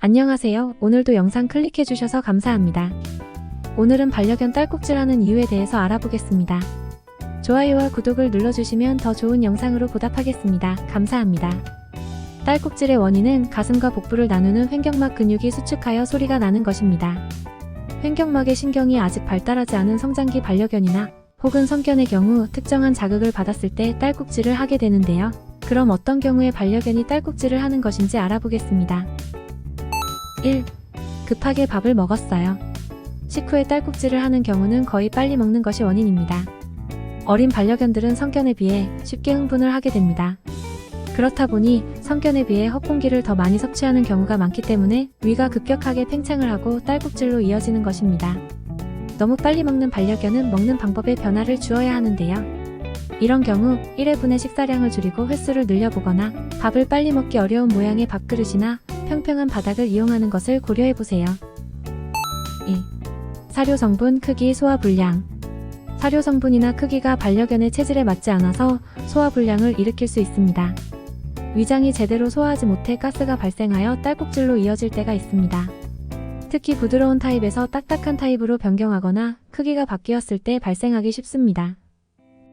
안녕하세요. 오늘도 영상 클릭해주셔서 감사합니다. 오늘은 반려견 딸꾹질하는 이유에 대해서 알아보겠습니다. 좋아요와 구독을 눌러주시면 더 좋은 영상으로 보답하겠습니다. 감사합니다. 딸꾹질의 원인은 가슴과 복부를 나누는 횡격막 근육이 수축하여 소리가 나는 것입니다. 횡격막의 신경이 아직 발달하지 않은 성장기 반려견이나 혹은 성견의 경우 특정한 자극을 받았을 때 딸꾹질을 하게 되는데요. 그럼 어떤 경우에 반려견이 딸꾹질을 하는 것인지 알아보겠습니다. 1. 급하게 밥을 먹었어요. 식후에 딸꾹질을 하는 경우는 거의 빨리 먹는 것이 원인입니다. 어린 반려견들은 성견에 비해 쉽게 흥분을 하게 됩니다. 그렇다 보니 성견에 비해 헛공기를 더 많이 섭취하는 경우가 많기 때문에 위가 급격하게 팽창을 하고 딸꾹질로 이어지는 것입니다. 너무 빨리 먹는 반려견은 먹는 방법에 변화를 주어야 하는데요. 이런 경우 1회분의 식사량을 줄이고 횟수를 늘려보거나 밥을 빨리 먹기 어려운 모양의 밥그릇이나 평평한 바닥을 이용하는 것을 고려해보세요. 2. 사료 성분, 크기, 소화 불량. 사료 성분이나 크기가 반려견의 체질에 맞지 않아서 소화 불량을 일으킬 수 있습니다. 위장이 제대로 소화하지 못해 가스가 발생하여 딸꾹질로 이어질 때가 있습니다. 특히 부드러운 타입에서 딱딱한 타입으로 변경하거나 크기가 바뀌었을 때 발생하기 쉽습니다.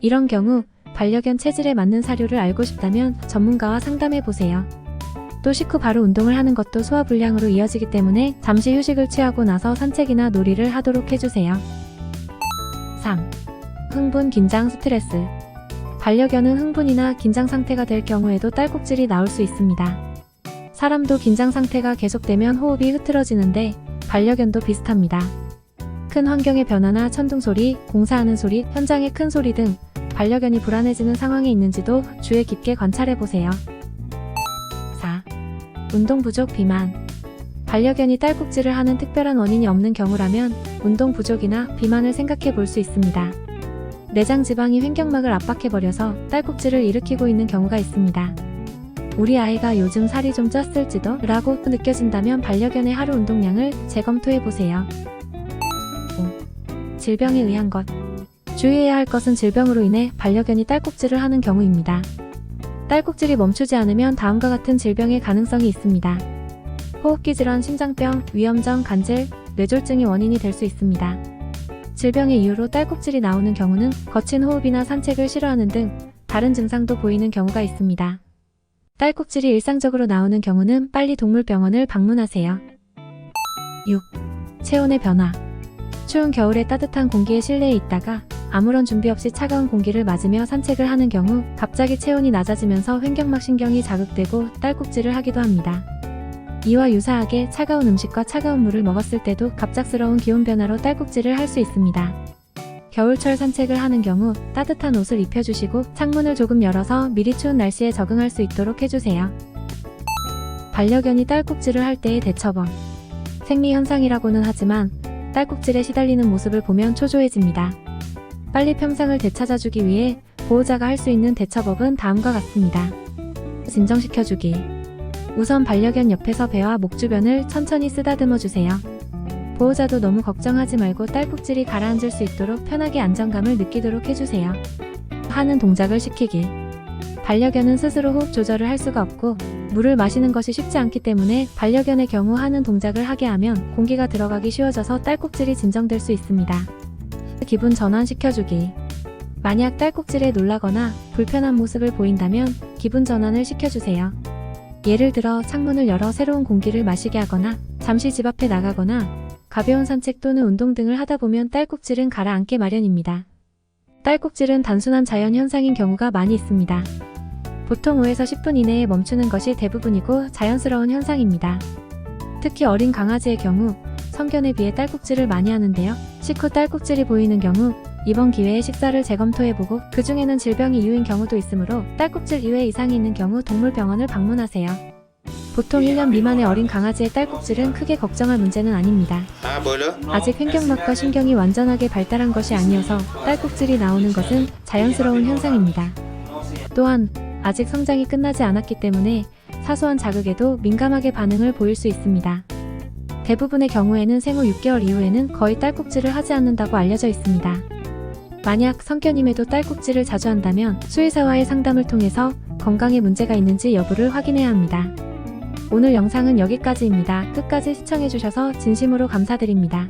이런 경우 반려견 체질에 맞는 사료를 알고 싶다면 전문가와 상담해보세요. 또 식후 바로 운동을 하는 것도 소화불량으로 이어지기 때문에 잠시 휴식을 취하고 나서 산책이나 놀이를 하도록 해주세요. 3. 흥분, 긴장, 스트레스. 반려견은 흥분이나 긴장 상태가 될 경우에도 딸꾹질이 나올 수 있습니다. 사람도 긴장 상태가 계속되면 호흡이 흐트러지는데 반려견도 비슷합니다. 큰 환경의 변화나 천둥소리, 공사하는 소리, 현장의 큰 소리 등 반려견이 불안해지는 상황에 있는지도 주의 깊게 관찰해보세요. 4. 운동 부족, 비만. 반려견이 딸꾹질을 하는 특별한 원인이 없는 경우라면 운동 부족이나 비만을 생각해 볼 수 있습니다. 내장 지방이 횡격막을 압박해버려서 딸꾹질을 일으키고 있는 경우가 있습니다. 우리 아이가 요즘 살이 좀 쪘을지도 라고 느껴진다면 반려견의 하루 운동량을 재검토해보세요. 5. 질병에 의한 것. 주의해야 할 것은 질병으로 인해 반려견이 딸꾹질을 하는 경우입니다. 딸꾹질이 멈추지 않으면 다음과 같은 질병의 가능성이 있습니다. 호흡기 질환, 심장병, 위염정, 간질, 뇌졸중이 원인이 될 수 있습니다. 질병의 이유로 딸꾹질이 나오는 경우는 거친 호흡이나 산책을 싫어하는 등 다른 증상도 보이는 경우가 있습니다. 딸꾹질이 일상적으로 나오는 경우는 빨리 동물병원을 방문하세요. 6. 체온의 변화. 추운 겨울에 따뜻한 공기의 실내에 있다가 아무런 준비 없이 차가운 공기를 맞으며 산책을 하는 경우 갑자기 체온이 낮아지면서 횡격막 신경이 자극되고 딸꾹질을 하기도 합니다. 이와 유사하게 차가운 음식과 차가운 물을 먹었을 때도 갑작스러운 기온 변화로 딸꾹질을 할 수 있습니다. 겨울철 산책을 하는 경우 따뜻한 옷을 입혀주시고 창문을 조금 열어서 미리 추운 날씨에 적응할 수 있도록 해주세요. 반려견이 딸꾹질을 할 때의 대처법. 생리현상이라고는 하지만 딸꾹질에 시달리는 모습을 보면 초조해집니다. 빨리 평상을 되찾아주기 위해 보호자가 할 수 있는 대처법은 다음과 같습니다. 진정시켜주기. 우선 반려견 옆에서 배와 목 주변을 천천히 쓰다듬어 주세요. 보호자도 너무 걱정하지 말고 딸꾹질이 가라앉을 수 있도록 편하게 안정감을 느끼도록 해주세요. 하는 동작을 시키기. 반려견은 스스로 호흡 조절을 할 수가 없고 물을 마시는 것이 쉽지 않기 때문에 반려견의 경우 하는 동작을 하게 하면 공기가 들어가기 쉬워져서 딸꾹질이 진정될 수 있습니다. 기분 전환시켜주기. 만약 딸꾹질에 놀라거나 불편한 모습을 보인다면 기분 전환을 시켜주세요. 예를 들어 창문을 열어 새로운 공기를 마시게 하거나 잠시 집 앞에 나가거나 가벼운 산책 또는 운동 등을 하다 보면 딸꾹질은 가라앉게 마련입니다. 딸꾹질은 단순한 자연 현상인 경우가 많이 있습니다. 보통 5에서 10분 이내에 멈추는 것이 대부분이고 자연스러운 현상입니다. 특히 어린 강아지의 경우 성견에 비해 딸꾹질을 많이 하는데요. 식후 딸꾹질이 보이는 경우 이번 기회에 식사를 재검토해보고 그 중에는 질병이 이유인 경우도 있으므로 딸꾹질 이외에 이상이 있는 경우 동물병원을 방문하세요. 보통 1년 미만의 어린 강아지의 딸꾹질은 크게 걱정할 문제는 아닙니다. 아직 횡격막과 신경이 완전하게 발달한 것이 아니어서 딸꾹질이 나오는 것은 자연스러운 현상입니다. 또한 아직 성장이 끝나지 않았기 때문에 사소한 자극에도 민감하게 반응을 보일 수 있습니다. 대부분의 경우에는 생후 6개월 이후에는 거의 딸꾹질을 하지 않는다고 알려져 있습니다. 만약 성견임에도 딸꾹질을 자주 한다면 수의사와의 상담을 통해서 건강에 문제가 있는지 여부를 확인해야 합니다. 오늘 영상은 여기까지입니다. 끝까지 시청해주셔서 진심으로 감사드립니다.